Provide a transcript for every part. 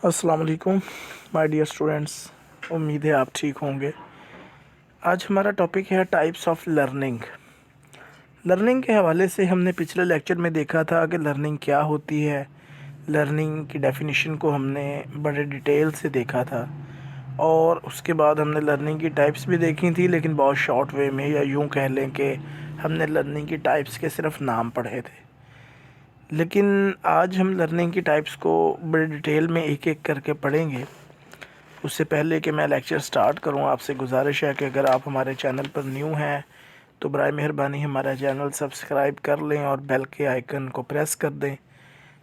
अस्सलाम वालेकुम my dear students. उम्मीद है आप ठीक होंगे। आज हमारा टॉपिक है टाइप्स ऑफ लर्निंग। लर्निंग के हवाले से हमने पिछले लेक्चर में देखा था कि लर्निंग क्या होती है। लर्निंग की डेफिनेशन को हमने बड़े डिटेल से देखा था और उसके बाद हमने लर्निंग की टाइप्स भी देखी थी, लेकिन बहुत शॉर्ट वे में, या यूँ कह लें कि हमने लर्निंग की टाइप्स के सिर्फ नाम पढ़े थे। लेकिन आज हम लर्निंग की टाइप्स को बड़े डिटेल में एक एक करके पढ़ेंगे। उससे पहले कि मैं लेक्चर स्टार्ट करूं, आपसे गुजारिश है कि अगर आप हमारे चैनल पर न्यू हैं तो बराए मेहरबानी हमारा चैनल सब्सक्राइब कर लें और बेल के आइकन को प्रेस कर दें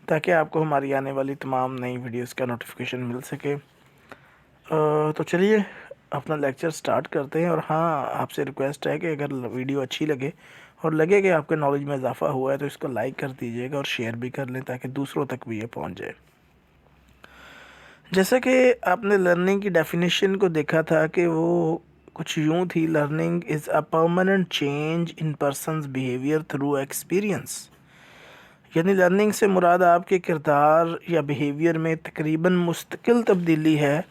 ताकि आपको हमारी आने वाली तमाम नई वीडियोस का नोटिफिकेशन मिल सके। तो चलिए अपना लेक्चर स्टार्ट करते हैं। और हाँ, आपसे रिक्वेस्ट है कि अगर वीडियो अच्छी लगे और लगे कि आपके नॉलेज में इजाफ़ा हुआ है तो इसको लाइक कर दीजिएगा और शेयर भी कर लें ताकि दूसरों तक भी ये पहुँच जाए। जैसा कि आपने लर्निंग की डेफिनेशन को देखा था कि वो कुछ यूँ थी: learning is a permanent change in persons behaviour through experience. यानी लर्निंग से मुराद आपके किरदार या बिहेवियर में तकरीबन मुस्तकिल तब्दीली है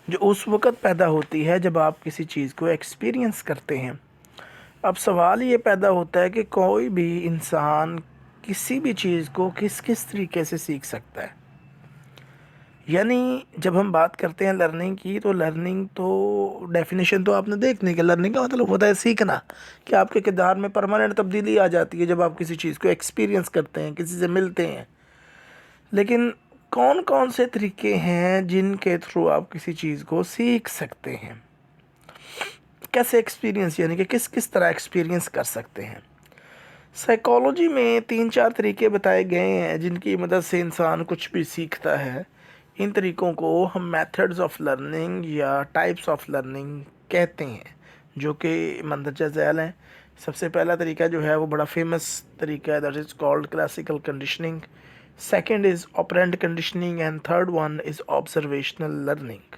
जो उस वक़्त पैदा होती है जब आप किसी चीज़ को एक्सपीरियंस करते हैं। अब सवाल ये पैदा होता है कि कोई भी इंसान किसी भी चीज़ को किस किस तरीके से सीख सकता है। यानी जब हम बात करते हैं लर्निंग की, तो लर्निंग तो डेफिनेशन तो आपने देखने का, लर्निंग का मतलब होता है सीखना, कि आपके किरदार में परमानेंट तब्दीली आ जाती है जब आप किसी चीज़ को एक्सपीरियंस करते हैं, किसी से मिलते हैं। लेकिन कौन कौन से तरीके हैं जिनके थ्रू आप किसी चीज़ को सीख सकते हैं? कैसे एक्सपीरियंस, यानी कि किस किस तरह एक्सपीरियंस कर सकते हैं? साइकोलॉजी में 3-4 तरीके बताए गए हैं जिनकी मदद से इंसान कुछ भी सीखता है। इन तरीक़ों को हम मेथड्स ऑफ लर्निंग या टाइप्स ऑफ लर्निंग कहते हैं, जो कि मंदरजा ज़ैल हैं। सबसे पहला तरीका जो है वो बड़ा फेमस तरीका है, that is called classical conditioning. Second is operant conditioning and third one is observational learning.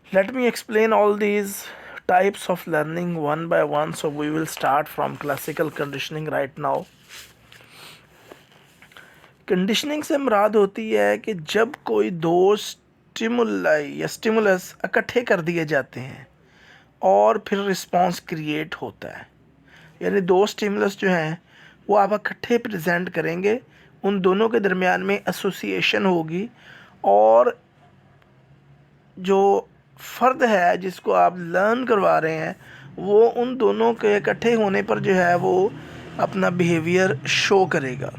Let me explain all these types of learning one by one. So we will start from classical conditioning right now. Conditioning से मुराद होती है कि जब कोई दो stimuli या stimulus इकट्ठे कर दिए जाते हैं और फिर रिस्पांस क्रिएट होता है। यानी दो स्टिमुलस जो हैं वो आप इकट्ठे प्रेजेंट करेंगे, उन दोनों के दरमियान में एसोसिएशन होगी और जो फ़र्द है जिसको आप लर्न करवा रहे हैं वो उन दोनों के इकट्ठे होने पर जो है वो अपना बिहेवियर शो करेगा।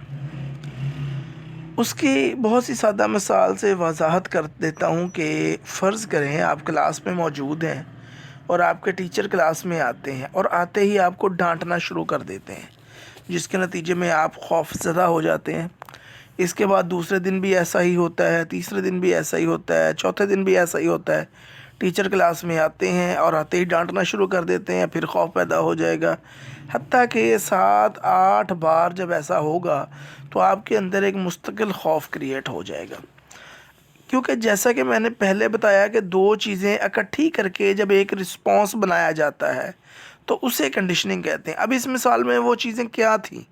उसकी बहुत सी सादा मिसाल से वजाहत कर देता हूँ कि फ़र्ज़ करें आप क्लास में मौजूद हैं और आपके टीचर क्लास में आते हैं और आते ही आपको डांटना शुरू कर देते हैं, जिसके नतीजे में आप खौफज़दा हो जाते हैं। इसके बाद दूसरे दिन भी ऐसा ही होता है, तीसरे दिन भी ऐसा ही होता है, चौथे दिन भी ऐसा ही होता है। टीचर क्लास में आते हैं और आते ही डांटना शुरू कर देते हैं, फिर खौफ पैदा हो जाएगा। हत्ता कि 7-8 बार जब ऐसा होगा तो आपके अंदर एक मुस्तकिल खौफ क्रिएट हो जाएगा, क्योंकि जैसा कि मैंने पहले बताया कि दो चीज़ें इकट्ठी करके जब एक रिस्पॉन्स बनाया जाता है तो उसे कंडीशनिंग कहते हैं। अब इस मिसाल में वो चीज़ें क्या थी?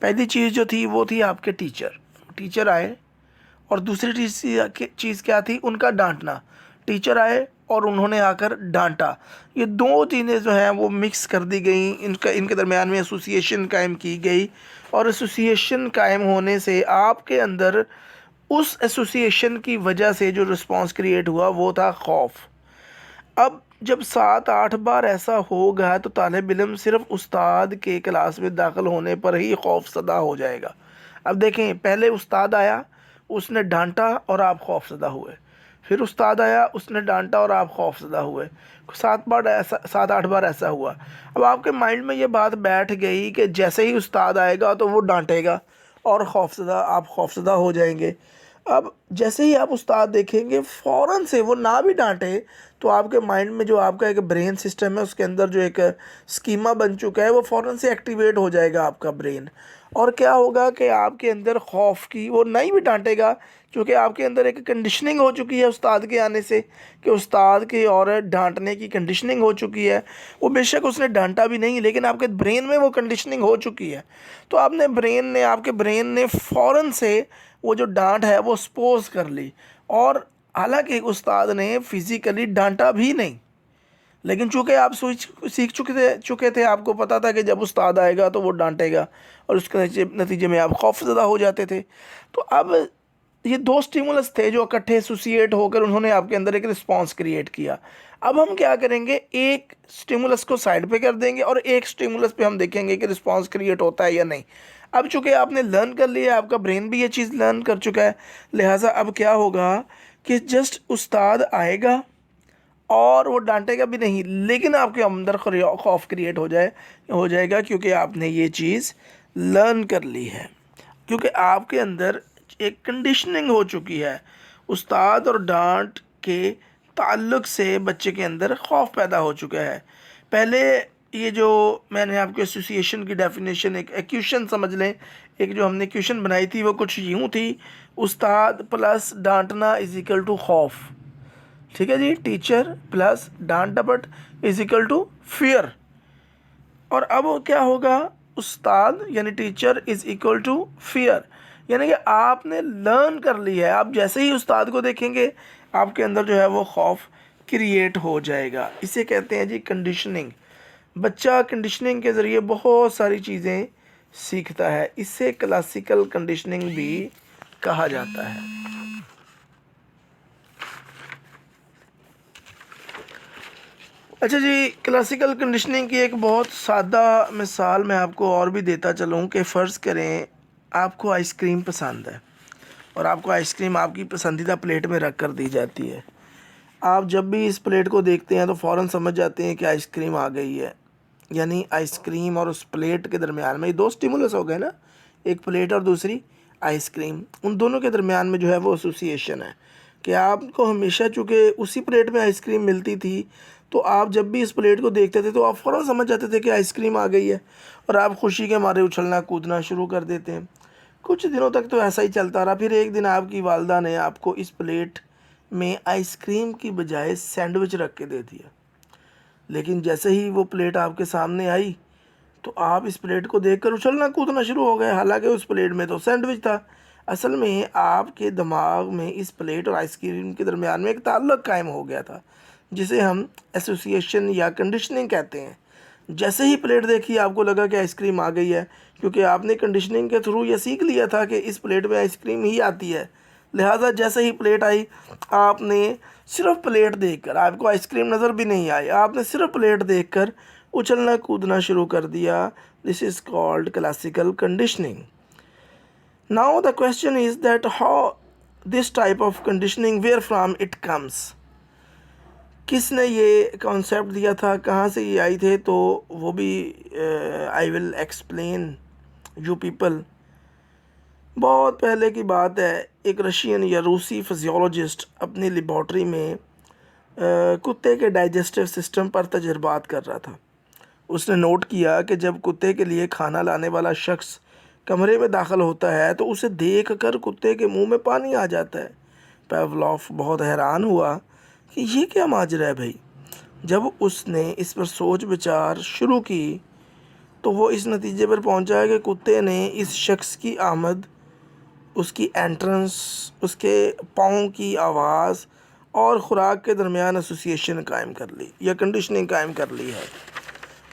पहली चीज़ जो थी वो थी आपके टीचर आए, और दूसरी चीज़ क्या थी? उनका डांटना। टीचर आए और उन्होंने आकर डांटा। ये दो चीज़ें जो हैं वो मिक्स कर दी गई, इनके दरमियान में एसोसिएशन कायम की गई, और एसोसिएशन कायम होने से आपके अंदर उस एसोसिएशन की वजह से जो रिस्पांस क्रिएट हुआ वो था खौफ। अब जब 7-8 बार ऐसा होगा तो तालिब इल्म सिर्फ उस्ताद के क्लास में दाखिल होने पर ही खौफज़दा हो जाएगा। अब देखें, पहले उस्ताद आया, उसने डांटा और आप खौफज़दा हुए, फिर उस्ताद आया, उसने डांटा और आप खौफज़दा हुए। 7-8 बार ऐसा हुआ। अब आपके माइंड में ये बात बैठ गई कि जैसे ही उस्ताद आएगा तो वो डांटेगा और आप खौफज़दा हो जाएंगे। अब जैसे ही आप उस्ताद देखेंगे, फ़ौरन से वो ना भी डांटे तो आपके माइंड में जो आपका एक ब्रेन सिस्टम है उसके अंदर जो एक स्कीमा बन चुका है वो फ़ौरन से एक्टिवेट हो जाएगा आपका ब्रेन। और क्या होगा कि आपके अंदर खौफ की, वो नहीं भी डांटेगा क्योंकि आपके अंदर एक कंडीशनिंग हो चुकी है उस्ताद के आने से, कि उस्ताद के और डांटने की कंडीशनिंग हो चुकी है। वो बेशक उसने डांटा भी नहीं, लेकिन आपके ब्रेन में वो कंडीशनिंग हो चुकी है। तो आपके ब्रेन ने फ़ौरन से वो जो डांट है वो सपोज कर ली, और हालांकि उस्ताद ने फिज़िकली डांटा भी नहीं, लेकिन चूंकि आप सीख चुके थे, आपको पता था कि जब उस्ताद आएगा तो वो डांटेगा, और उसके नतीजे में आप खौफज़दा हो जाते थे। तो अब ये दो स्टिमुलस थे जो इकट्ठे एसोसिएट होकर उन्होंने आपके अंदर एक रिस्पांस क्रिएट किया। अब हम क्या करेंगे, एक स्टिमुलस को साइड पे कर देंगे और एक स्टिमुलस पे हम देखेंगे कि रिस्पांस क्रिएट होता है या नहीं। अब चूंकि आपने लर्न कर लिया, आपका ब्रेन भी ये चीज़ लर्न कर चुका है, लिहाजा अब क्या होगा कि जस्ट उस्ताद आएगा और वो डांटेगा भी नहीं, लेकिन आपके अंदर खौफ क्रिएट हो जाएगा, क्योंकि आपने ये चीज़ लर्न कर ली है, क्योंकि आपके अंदर एक कंडीशनिंग हो चुकी है। उस्ताद और डांट के ताल्लुक़ से बच्चे के अंदर खौफ पैदा हो चुका है। पहले ये जो मैंने आपको एसोसिएशन की डेफिनेशन, एक एक्यूशन समझ लें, एक जो हमने क्वेश्चन बनाई थी वो कुछ यूँ थी, उस्ताद प्लस डांटना इज़ इक्वल टू खौफ। ठीक है जी, टीचर प्लस डांट डपट इज इक्वल टू फियर। और अब क्या होगा, उस्ताद यानी teacher is equal to fear, यानी कि आपने लर्न कर लिया है। आप जैसे ही उस्ताद को देखेंगे आपके अंदर जो है वो खौफ क्रिएट हो जाएगा। इसे कहते हैं जी कंडीशनिंग। बच्चा कंडीशनिंग के ज़रिए बहुत सारी चीज़ें सीखता है, इससे क्लासिकल कंडीशनिंग भी कहा जाता है। अच्छा जी, क्लासिकल कंडीशनिंग की एक बहुत सादा मिसाल मैं आपको और भी देता चलूँ कि फ़र्ज़ करें आपको आइसक्रीम पसंद है और आपको आइसक्रीम आपकी पसंदीदा प्लेट में रख कर दी जाती है। आप जब भी इस प्लेट को देखते हैं तो फ़ौरन समझ जाते हैं कि आइसक्रीम आ गई है। यानी आइसक्रीम और उस प्लेट के दरमियान में ये दो स्टिमुलस हो गए ना, एक प्लेट और दूसरी आइसक्रीम, उन दोनों के दरमियान में जो है वो एसोसिएशन है कि आपको हमेशा चूँकि उसी प्लेट में आइसक्रीम मिलती थी, तो आप जब भी इस प्लेट को देखते थे तो आप फ़ौरन समझ जाते थे कि आइसक्रीम आ गई है, और आप खुशी के मारे उछलना कूदना शुरू कर देते हैं। कुछ दिनों तक तो ऐसा ही चलता रहा। फिर एक दिन आपकी वालदा ने आपको इस प्लेट में आइसक्रीम की बजाय सैंडविच रख के दे दिया। लेकिन जैसे ही वो प्लेट आपके सामने आई तो आप इस प्लेट को देखकर उछलना कूदना शुरू हो गए, हालांकि उस प्लेट में तो सैंडविच था। असल में आपके दिमाग में इस प्लेट और आइसक्रीम के दरमियान में एक ताल्लुक़ कायम हो गया था, जिसे हम एसोसिएशन या कंडीशनिंग कहते हैं। जैसे ही प्लेट देखी आपको लगा कि आइसक्रीम आ गई है, क्योंकि आपने कंडीशनिंग के थ्रू ये सीख लिया था कि इस प्लेट में आइसक्रीम ही आती है। लिहाजा जैसे ही प्लेट आई, आपने सिर्फ प्लेट देखकर, आपको आइसक्रीम नज़र भी नहीं आई, आपने सिर्फ प्लेट देखकर उछलना कूदना शुरू कर दिया। This is called classical conditioning. Now the question is that how this type of conditioning where from it comes. किसने ये कॉन्सेप्ट दिया था, कहाँ से ये आई थे, तो वो भी I will explain you people. बहुत पहले की बात है, एक रशियन या रूसी फिजियोलॉजिस्ट अपनी लेबॉर्ट्री में कुत्ते के डाइजेस्टिव सिस्टम पर तजर्बात कर रहा था। उसने नोट किया कि जब कुत्ते के लिए खाना लाने वाला शख्स कमरे में दाखिल होता है तो उसे देखकर कुत्ते के मुंह में पानी आ जाता है। पावलोव बहुत हैरान हुआ कि ये क्या माजरा है भाई। जब उसने इस पर सोच विचार शुरू की तो वो इस नतीजे पर पहुंचा कि कुत्ते ने इस शख्स की आमद, उसकी एंट्रेंस, उसके पाँव की आवाज़ और ख़ुराक के दरमियान एसोसिएशन कायम कर ली या कंडीशनिंग कायम कर ली है,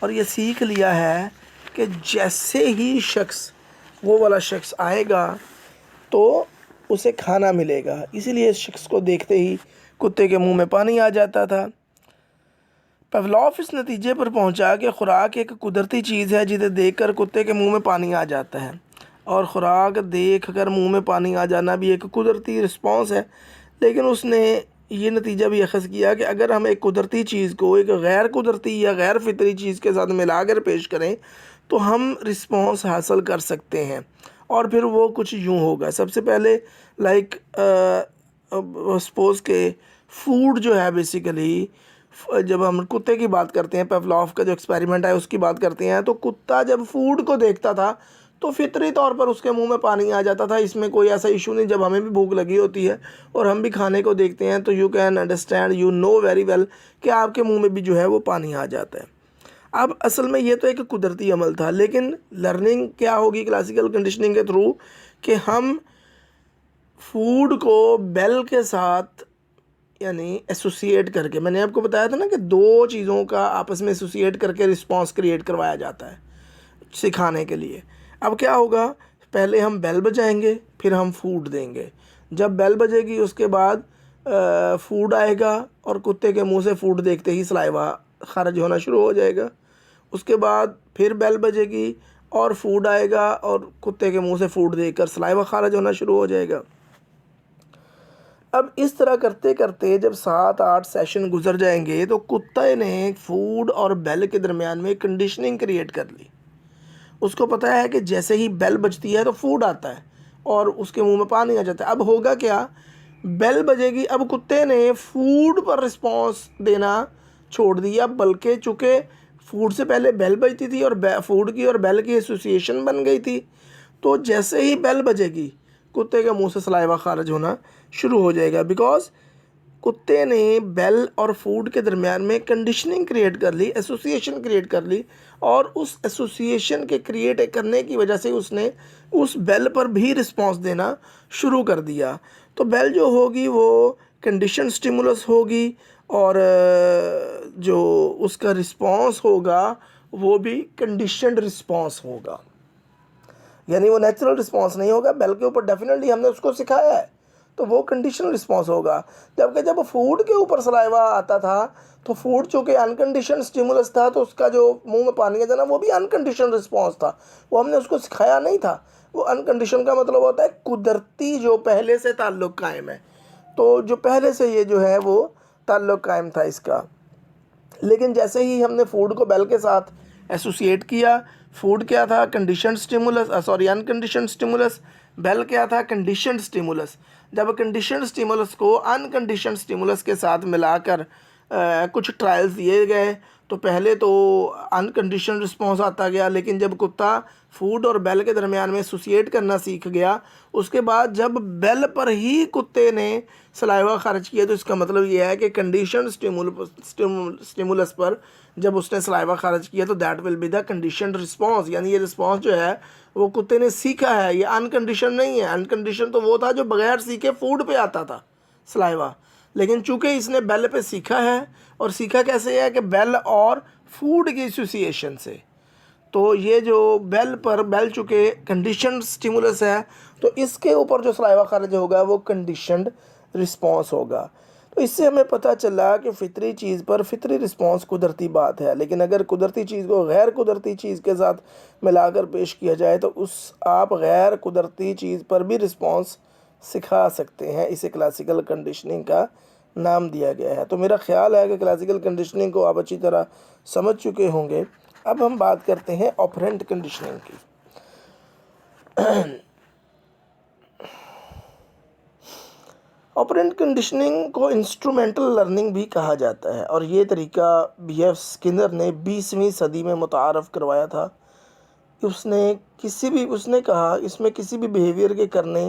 और ये सीख लिया है कि जैसे ही शख्स, वो वाला शख्स आएगा तो उसे खाना मिलेगा। इसीलिए इस शख्स को देखते ही कुत्ते के मुंह में पानी आ जाता था। पावलोव इस नतीजे पर पहुंचा कि ख़ुराक एक कुदरती चीज़ है जिसे देखकर कुत्ते के मुंह में पानी आ जाता है, और ख़ुराक देख कर मुँह में पानी आ जाना भी एक कुदरती रिस्पॉन्स है। लेकिन उसने ये नतीजा भी अख़ज़ किया कि अगर हम एक कुदरती चीज़ को एक गैर कुदरती या गैर फितरी चीज़ के साथ मिलाकर पेश करें तो हम रिस्पॉन्स हासिल कर सकते हैं। और फिर वो कुछ यूँ होगा। सबसे पहले लाइक सपोज़ के फूड जो है, बेसिकली जब हम कुत्ते की बात करते हैं, पावलोव का जो एक्सपेरिमेंट है उसकी बात करते हैं, तो कुत्ता जब फूड को देखता था तो फितरी तौर पर उसके मुंह में पानी आ जाता था। इसमें कोई ऐसा इशू नहीं। जब हमें भी भूख लगी होती है और हम भी खाने को देखते हैं तो you can understand, you know very well कि आपके मुंह में भी जो है वो पानी आ जाता है। अब असल में ये तो एक कुदरती अमल था, लेकिन लर्निंग क्या होगी क्लासिकल कंडीशनिंग के थ्रू कि हम फूड को बेल के साथ यानी एसोसिएट करके, मैंने आपको बताया था ना कि दो चीज़ों का आपस में एसोसिएट करके रिस्पांस क्रिएट करवाया जाता है सिखाने के लिए। अब क्या होगा, पहले हम बेल बजाएंगे, फिर हम फूड देंगे। जब बेल बजेगी उसके बाद फूड आएगा और कुत्ते के मुंह से फूड देखते ही सलाइवा खारिज होना शुरू हो जाएगा। उसके बाद फिर बेल बजेगी और फूड आएगा और कुत्ते के मुंह से फूड देखकर सलाइवा खारिज होना शुरू हो जाएगा। अब इस तरह करते करते जब 7-8 सेशन गुजर जाएंगे तो कुत्ते ने फूड और बेल के दरमियान में कंडीशनिंग क्रिएट कर ली। उसको पता है कि जैसे ही बेल बजती है तो फूड आता है और उसके मुंह में पानी आ जाता है। अब होगा क्या, बेल बजेगी, अब कुत्ते ने फूड पर रिस्पॉन्स देना छोड़ दिया, बल्कि चूँकि फूड से पहले बेल बजती थी और फूड की और बेल की एसोसिएशन बन गई थी, तो जैसे ही बेल बजेगी कुत्ते के मुंह से सलाइवा खारिज होना शुरू हो जाएगा, बिकॉज कुत्ते ने बेल और फूड के दरमियान में कंडीशनिंग क्रिएट कर ली, एसोसिएशन क्रिएट कर ली, और उस एसोसिएशन के क्रिएट करने की वजह से उसने उस बेल पर भी रिस्पांस देना शुरू कर दिया। तो बेल जो होगी वो कंडीशन स्टिमुलस होगी और जो उसका रिस्पांस होगा वो भी कंडीशनड रिस्पांस होगा, यानी वो नेचुरल रिस्पांस नहीं होगा। बेल के ऊपर डेफिनेटली हमने उसको सिखाया है तो वो कंडीशनल रिस्पांस होगा। जबकि जब फूड के ऊपर सलाइवा आता था तो फूड चूँकि अनकंडीशन स्टिमुलस था तो उसका जो मुंह में पानी आ जाना वो भी अनकंडीशन रिस्पांस था, वो हमने उसको सिखाया नहीं था। वो अनकंडीशन का मतलब होता है कुदरती, जो पहले से ताल्लुक़ कायम है, तो जो पहले से ये जो है वो ताल्लुक़ कायम था इसका। लेकिन जैसे ही हमने फूड को बेल के साथ एसोसिएट किया, फूड क्या था, कंडीशन स्टिमुलस, अनकंडीशन स्टिमुलस, बेल क्या था, कंडीशन स्टिमुलस। जब कंडीशन स्टिमुलस को अनकंडीशन स्टिमुलस के साथ मिलाकर कुछ ट्रायल्स दिए गए तो पहले तो अनकंडीशन रिस्पॉन्स आता गया, लेकिन जब कुत्ता फूड और बेल के दरमियान में एसोसिएट करना सीख गया, उसके बाद जब बेल पर ही कुत्ते ने सलाइवा खारिज किया तो इसका मतलब ये है कि कंडीशन स्टिमुलस पर जब उसने सलाइवा खारिज किया तो that will be the condition response, यानी ये रिस्पॉन्स जो है वो कुत्ते ने सीखा है, ये अनकंडीशन नहीं है। अनकंडीशन तो वो था जो बगैर सीखे फूड पे आता था सलाइवा, लेकिन चूँकि इसने बेल पे सीखा है, और सीखा कैसे है कि बेल और फूड की एसोसिएशन से। तो ये जो बेल चूँकि कंडीशन स्टिमुलस है तो इसके ऊपर जो सलाइवा खारिज होगा वो कंडीशनड रिस्पॉन्स होगा। तो इससे हमें पता चला कि फ़ितरी चीज़ पर फ़ितरी रिस्पॉन्स कुदरती बात है, लेकिन अगर कुदरती चीज़ को गैर कुदरती चीज़ के साथ मिलाकर पेश किया जाए तो आप गैर कुदरती चीज़ पर भी रिस्पॉन्स सिखा सकते हैं। इसे क्लासिकल कंडीशनिंग का नाम दिया गया है। तो मेरा ख़्याल है कि क्लासिकल कंडीशनिंग को आप अच्छी तरह समझ चुके होंगे। अब हम बात करते हैं ऑपरेंट कंडीशनिंग की। ऑपरेंट कंडीशनिंग को इंस्ट्रूमेंटल लर्निंग भी कहा जाता है, और ये तरीका B.F. स्किनर ने 20वीं सदी में मुतारफ़ करवाया था। उसने कहा इसमें किसी भी बिहेवियर के करने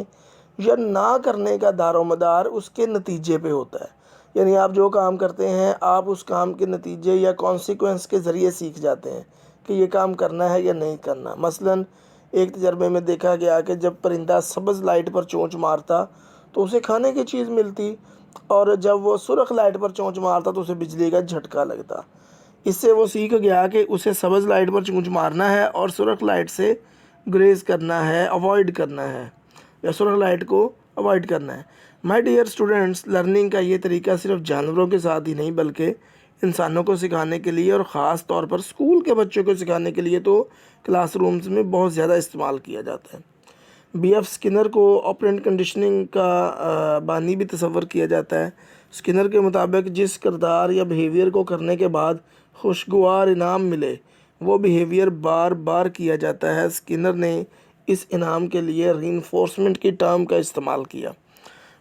या ना करने का दारोमदार उसके नतीजे पे होता है। यानी आप जो काम करते हैं आप उस काम के नतीजे या कॉन्सिक्वेंस के ज़रिए सीख जाते हैं कि ये काम करना है या नहीं करना। मसलन एक तजर्बे में देखा गया कि जब परिंदा सब्ज़ लाइट पर चोंच मारता तो उसे खाने की चीज़ मिलती, और जब वो सुर्ख लाइट पर चोंच मारता तो उसे बिजली का झटका लगता। इससे वो सीख गया कि उसे सब्ज़ लाइट पर चोंच मारना है और सुर्ख लाइट से ग्रेज करना है, अवॉइड करना है, या सुर्ख लाइट को अवॉइड करना है। माय डियर स्टूडेंट्स, लर्निंग का ये तरीका सिर्फ जानवरों के साथ ही नहीं बल्कि इंसानों को सिखाने के लिए और ख़ास तौर पर स्कूल के बच्चों को सिखाने के लिए तो क्लासरूम्स में बहुत ज़्यादा इस्तेमाल किया जाता है। B.F. स्किनर को ऑपरेंट कंडीशनिंग का बानी भी तस्वर किया जाता है। स्किनर के मुताबिक जिस किरदार या बिहेवियर को करने के बाद खुशगवार इनाम मिले वो बिहेवियर बार बार किया जाता है। स्किनर ने इस इनाम के लिए रीइंफोर्समेंट की टर्म का इस्तेमाल किया।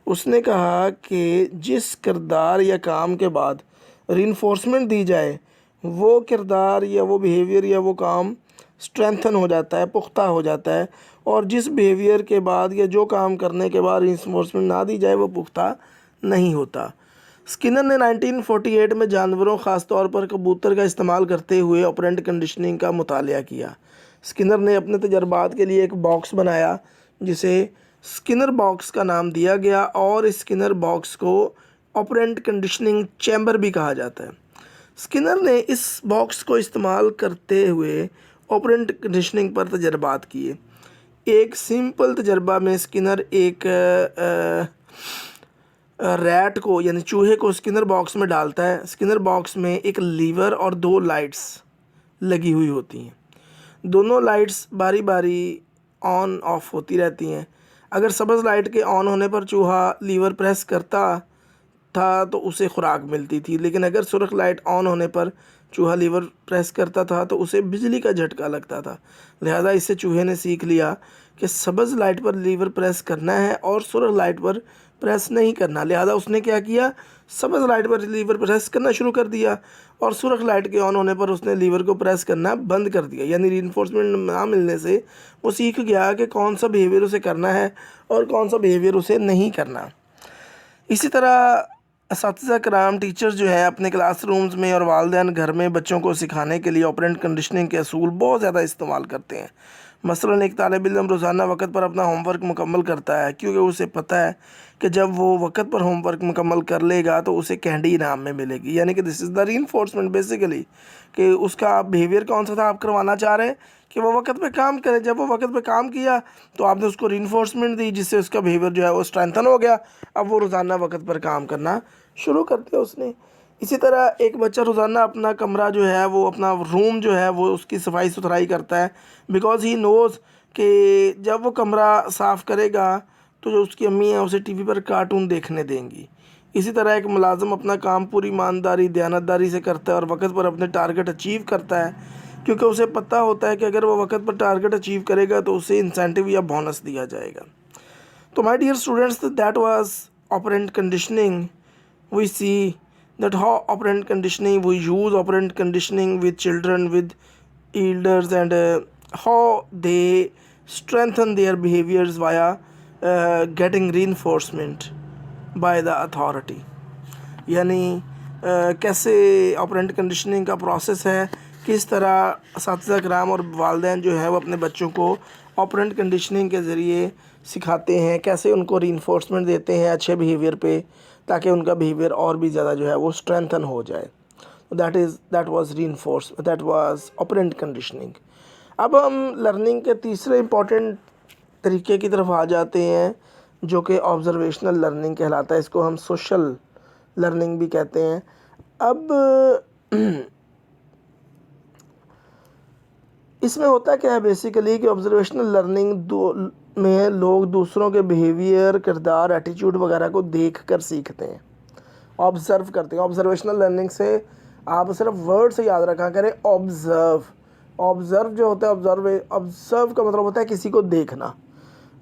उसने कहा कि जिस किरदार या काम के बाद रीइंफोर्समेंट दी जाए वो किरदार या वो बिहेवियर या वो काम स्ट्रेंथन हो जाता है, पुख्ता हो जाता है, और जिस बिहेवियर के बाद या जो काम करने के बाद रीइंफोर्समेंट ना दी जाए वो पुख्ता नहीं होता। स्किनर ने 1948 में जानवरों ख़ास तौर पर कबूतर का इस्तेमाल करते हुए ऑपरेंट कंडीशनिंग का मुतालिया किया। स्किनर ने अपने तजर्बात के लिए एक बॉक्स बनाया जिसे स्किनर बॉक्स का नाम दिया गया और इस स्किनर बॉक्स को ऑपरेंट कंडीशनिंग चैम्बर भी कहा जाता है। स्किनर ने इस बॉक्स को इस्तेमाल करते हुए ऑपरेंट कंडीशनिंग पर तजर्बात किए। एक सिंपल तजर्बा में स्किनर एक रैट को यानी चूहे को स्किनर बॉक्स में डालता है। स्किनर बॉक्स में एक लीवर और 2 लाइट्स लगी हुई होती हैं। दोनों लाइट्स बारी बारी ऑन ऑफ होती रहती हैं। अगर सब्ज़ लाइट के ऑन होने पर चूहा लीवर प्रेस करता था तो उसे खुराक मिलती थी, लेकिन अगर सुर्ख लाइट ऑन होने पर चूहा लीवर प्रेस करता था तो उसे बिजली का झटका लगता था। लिहाजा इससे चूहे ने सीख लिया कि सब्ज़ लाइट पर लीवर प्रेस करना है और सुर्ख लाइट पर प्रेस नहीं करना। लिहाजा उसने क्या किया, सब्ज़ लाइट पर लीवर प्रेस करना शुरू कर दिया और सुर्ख लाइट के ऑन होने पर उसने लीवर को प्रेस करना बंद कर दिया। यानी रीइंफोर्समेंट ना मिलने से वो सीख गया कि कौन सा बिहेवियर उसे करना है और कौन सा बिहेवियर उसे नहीं करना। इसी तरह असातिज़ा कराम, टीचर्स जो है अपने क्लासरूम्स में और वालिदैन घर में बच्चों को सिखाने के लिए ऑपरेंट कंडीशनिंग के असूल बहुत ज़्यादा इस्तेमाल करते हैं। मसलन एक तालिब इल्म रोज़ाना वक़्त पर अपना होमवर्क मुकम्मल करता है, क्योंकि उसे पता है कि जब वो वक़्त पर होमवर्क मुकम्मल कर लेगा तो उसे कैंडी इनाम में मिलेगी। यानी कि this is the reinforcement basically, कि उसका बिहेवियर कौन सा था आप करवाना चाह रहे हैं कि वो वक़्त पे काम करे। जब वो वक़्त पे काम किया तो आपने उसको रीइंफोर्समेंट दी, जिससे उसका बिहेवियर जो है वो स्ट्रेंथन हो गया। अब वो रोज़ाना वक़्त पर काम करना शुरू कर दिया उसने। इसी तरह एक बच्चा रोज़ाना अपना कमरा जो है वो अपना रूम जो है वो उसकी सफाई सुथराई करता है, बिकॉज़ ही नोज़ कि जब वो कमरा साफ़ करेगा तो जो उसकी अम्मी है उसे टीवी पर कार्टून देखने देंगी। इसी तरह एक मुलाज़िम अपना काम पूरी ईमानदारी दयानतदारी से करता है और वक़्त पर अपने टारगेट अचीव करता है, क्योंकि उसे पता होता है कि अगर वो वक़्त पर टारगेट अचीव करेगा तो उसे इंसेंटिव या बोनस दिया जाएगा। तो my dear students, that was operant conditioning. we see that how operant conditioning, we use operant conditioning with children, with elders, and how they strengthen their behaviors via getting reinforcement by the authority। यानी कैसे operant conditioning का process है, किस तरह असातिज़ा कराम और वालिदैन जो है वो अपने बच्चों को ऑपरेंट कंडीशनिंग के ज़रिए सिखाते हैं, कैसे उनको रीइंफोर्समेंट देते हैं अच्छे बिहेवियर पे, ताकि उनका बिहेवियर और भी ज़्यादा जो है वो स्ट्रेंथन हो जाए। That was operant conditioning. अब हम लर्निंग के तीसरे इम्पॉर्टेंट तरीके की तरफ आ जाते हैं, जो कि ऑब्जर्वेशनल लर्निंग कहलाता है। इसको हम सोशल लर्निंग भी कहते हैं। अब इसमें होता क्या है बेसिकली कि ऑब्जर्वेशनल लर्निंग में लोग दूसरों के बिहेवियर, किरदार, एटीट्यूड वगैरह को देख कर सीखते हैं, ऑब्ज़र्व करते हैं। ऑब्जर्वेशनल लर्निंग से आप सिर्फ वर्ड से याद रखा करें, ऑब्ज़र्व जो होता है, ऑब्ज़र्व का मतलब होता है किसी को देखना,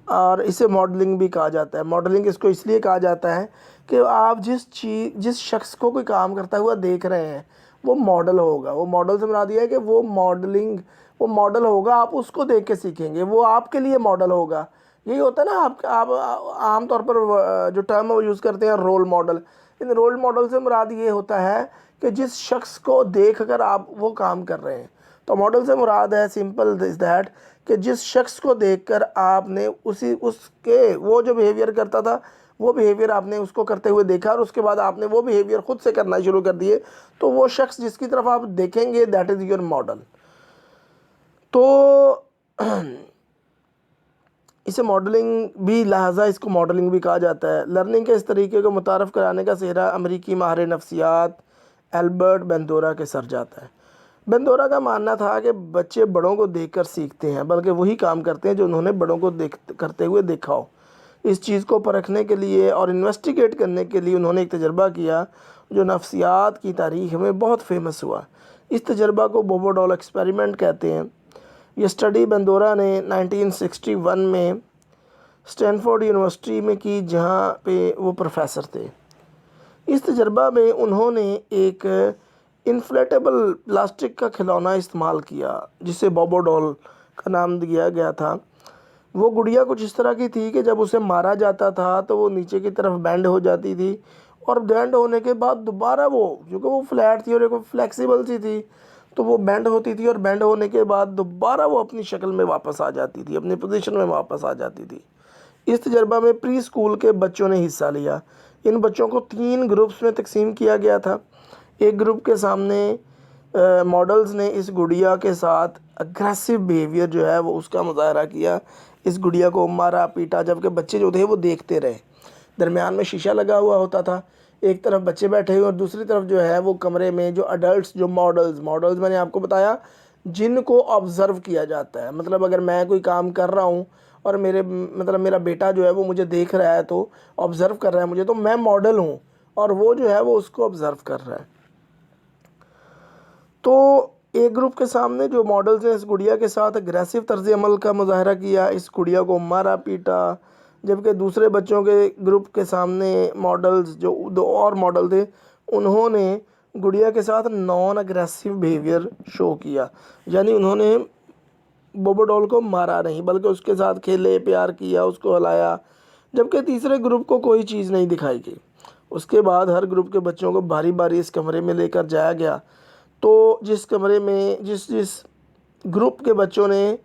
और इसे मॉडलिंग भी कहा जाता है। मॉडलिंग इसको इसलिए कहा जाता है कि आप जिस शख्स को कोई काम करता हुआ देख रहे हैं वो मॉडल होगा। वो मॉडल से मुराद ये है कि वो मॉडल होगा, आप उसको देख के सीखेंगे, वो आपके लिए मॉडल होगा। यही होता है ना, आप आमतौर पर जो टर्म वो यूज़ करते हैं रोल मॉडल। इन रोल मॉडल से मुराद ये होता है कि जिस शख्स को देख कर आप वो काम कर रहे हैं। तो मॉडल से मुराद है सिंपल इज़ दैट कि जिस शख्स को देखकर आपने उसके वो जो बिहेवियर करता था वो बिहेवियर आपने उसको करते हुए देखा और उसके बाद आपने वो बिहेवियर खुद से करना शुरू कर दिए, तो वो शख्स जिसकी तरफ आप देखेंगे दैट इज़ योर मॉडल। तो इसे मॉडलिंग भी, लिहाजा इसको मॉडलिंग भी कहा जाता है। लर्निंग के इस तरीके को मुतारफ़ कराने का सेहरा अमेरिकी माहिर नफ्सियात एल्बर्ट बेंदोरा के सर जाता है। बेंदोरा का मानना था कि बच्चे बड़ों को देखकर सीखते हैं, बल्कि वही काम करते हैं जो उन्होंने बड़ों को करते हुए देखा हो। इस चीज़ को परखने के लिए और इन्वेस्टिगेट करने के लिए उन्होंने एक तजर्बा किया जो नफ्सियात की तारीख़ में बहुत फेमस हुआ। इस तजर्बा को बोबोडॉल एक्सपेरिमेंट कहते हैं। ये स्टडी बेंदोरा ने 1961 में स्टैनफोर्ड यूनिवर्सिटी में की, जहाँ पे वो प्रोफेसर थे। इस तजर्बा में उन्होंने एक इन्फ्लेटेबल प्लास्टिक का खिलौना इस्तेमाल किया जिसे बोबोडॉल का नाम दिया गया था। वो गुड़िया कुछ इस तरह की थी कि जब उसे मारा जाता था तो वो नीचे की तरफ बैंड हो जाती थी, और बैंड होने के बाद दोबारा वो, क्योंकि वो फ्लैट थी और एक फ्लेक्सिबल सी थी, तो वो बैंड होती थी और बैंड होने के बाद दोबारा वो अपनी शक्ल में वापस आ जाती थी, अपनी पोजीशन में वापस आ जाती थी। इस तजर्बा में प्री स्कूल के बच्चों ने हिस्सा लिया। इन बच्चों को 3 ग्रुप्स में तकसीम किया गया था। एक ग्रुप के सामने मॉडल्स ने इस गुड़िया के साथ अग्रेसिव बिहेवियर जो है वो उसका मुजाहरा किया। इस गुड़िया को मारा पीटा, जबकि बच्चे जो थे वो देखते रहे। दरमियान में शीशा लगा हुआ होता था, एक तरफ बच्चे बैठे हुए और दूसरी तरफ जो है वो कमरे में जो अडल्ट्स, जो मॉडल्स मैंने आपको बताया जिनको ऑब्ज़र्व किया जाता है। मतलब अगर मैं कोई काम कर रहा हूँ और मेरा बेटा जो है वो मुझे देख रहा है, तो ऑब्ज़र्व कर रहा है मुझे, तो मैं मॉडल हूँ और वो जो है वो उसको ऑब्ज़र्व कर रहा है। तो एक ग्रुप के सामने जो मॉडल्स ने इस गुड़िया के साथ अग्रेसिव तर्ज अमल का मुजाहरा किया, इस गुड़िया को मारा पीटा, जबकि दूसरे बच्चों के ग्रुप के सामने मॉडल्स, जो 2 और मॉडल थे, उन्होंने गुड़िया के साथ नॉन अग्रेसिव बिहेवियर शो किया। यानी उन्होंने बोबो डॉल को मारा नहीं, बल्कि उसके साथ खेले, प्यार किया, उसको हिलाया। जबकि तीसरे ग्रुप को कोई चीज़ नहीं दिखाई गई। उसके बाद हर ग्रुप के बच्चों को बारी बारी इस कमरे में लेकर जाया गया। तो जिस कमरे में जिस जिस ग्रुप के बच्चों ने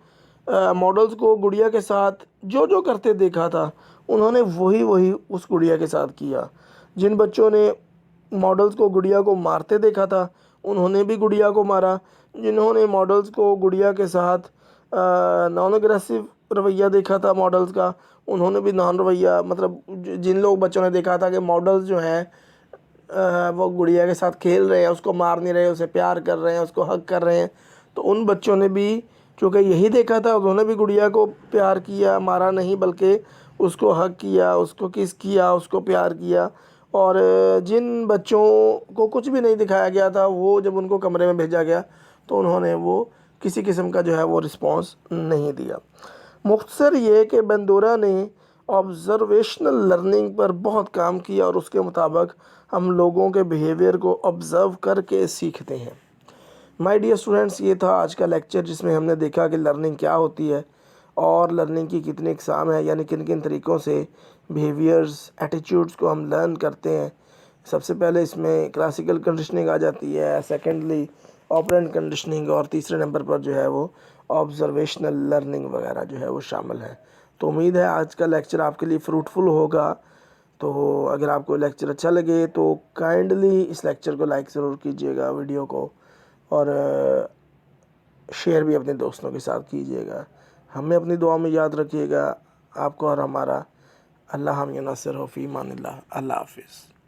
मॉडल्स को गुड़िया के साथ जो जो करते देखा था, उन्होंने वही वही उस गुड़िया के साथ किया। जिन बच्चों ने मॉडल्स को गुड़िया को मारते देखा था, उन्होंने भी गुड़िया को मारा। जिन्होंने मॉडल्स को गुड़िया के साथ नॉन अग्रेसिव रवैया देखा था मॉडल्स का, उन्होंने भी नॉन रवैया, मतलब जिन लोग बच्चों ने देखा था कि मॉडल्स जो हैं वो गुड़िया के साथ खेल रहे हैं, उसको मार नहीं रहे, उसे प्यार कर रहे हैं, उसको हग कर रहे हैं, तो उन बच्चों ने भी चूँकि यही देखा था, उन्होंने भी गुड़िया को प्यार किया, मारा नहीं बल्कि उसको हग किया, उसको किस किया, उसको प्यार किया। और जिन बच्चों को कुछ भी नहीं दिखाया गया था, वो जब उनको कमरे में भेजा गया तो उन्होंने वो किसी किस्म का जो है वो रिस्पॉन्स नहीं दिया। मुख्तसर ये कि बंदूरा ने ऑब्ज़र्वेशनल लर्निंग पर बहुत काम किया और उसके मुताबिक हम लोगों के बिहेवियर को ऑब्ज़र्व करके सीखते हैं। माय डियर स्टूडेंट्स, ये था आज का लेक्चर जिसमें हमने देखा कि लर्निंग क्या होती है और लर्निंग की कितनी इकसाम है, यानी किन किन तरीक़ों से बिहेवियर्स, एटीट्यूड्स को हम लर्न करते हैं। सबसे पहले इसमें क्लासिकल कंडीशनिंग आ जाती है, सेकेंडली ऑपरेंट कंडीशनिंग, और तीसरे नंबर पर जो है वो ऑब्ज़र्वेशनल लर्निंग वगैरह जो है वो शामिल है। तो उम्मीद है आज का लेक्चर आपके लिए फ्रूटफुल होगा। तो अगर आपको लेक्चर अच्छा लगे तो काइंडली इस लेक्चर को लाइक ज़रूर कीजिएगा, वीडियो को, और शेयर भी अपने दोस्तों के साथ कीजिएगा। हमें अपनी दुआ में याद रखिएगा। आपको और हमारा अल्लाह हम नासिर हो फ़ी ईमानिल्लाह। अल्लाह हाफ़िज़।